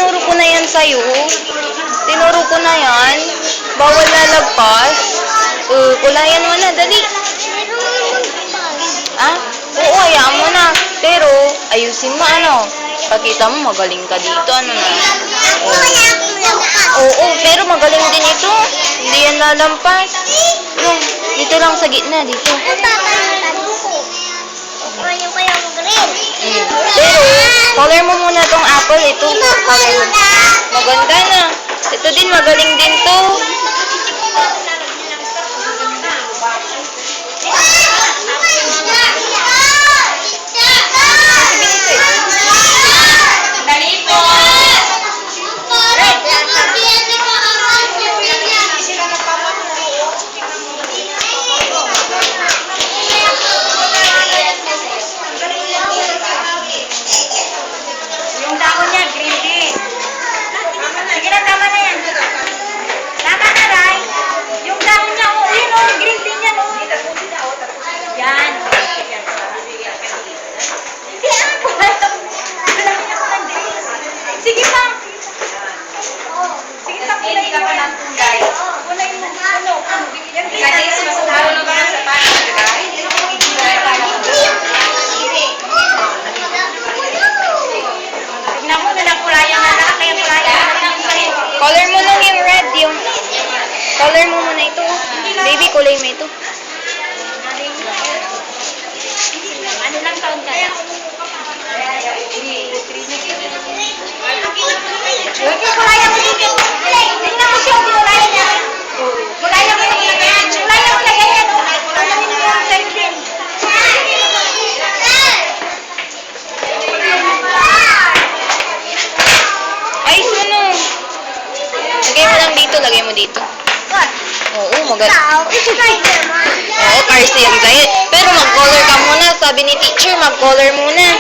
tinuro ko na yan sa'yo. Tinuro ko na yan. Bawal lalagpas. Kulayan mo na, dali. Ah? Oo, hayaan mo na. Pero, ayusin mo, ano? Pakita mo, magaling ka dito, ano na. Oo, pero magaling din ito. Hindi yan lalampas. Dito lang sa gitna, dito. Pero, color mo muna tong apple. Ito, color mo. Maganda na. Ito din, magaling din to. Color mo lang yung red, yung color mo muna ito. Baby, kulay mo ito. Ano lang taon ka? Kulayan mo dito. Tingnan mo siya, kulayan niya. Kulayan mo dito. Kulayan mo na ganyan. Ayos mo no. Lagay mo lang dito, lagay mo dito. Oo, maganda. Oo, cars yan sa'yo. Pero mag-color ka muna. Sabi ni teacher, mag-color muna.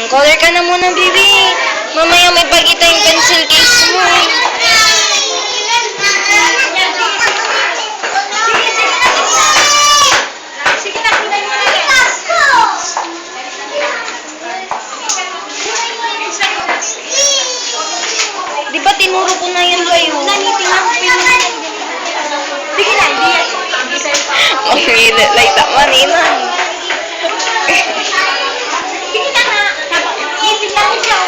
Color ka na muna, baby. Mamaya may pagkita yung pencil case mo. Di ba tinuro ko na yan sa'yo? Sige na, hindi yan. Mangilit like that manina. Sige na nga. Isip lang siya.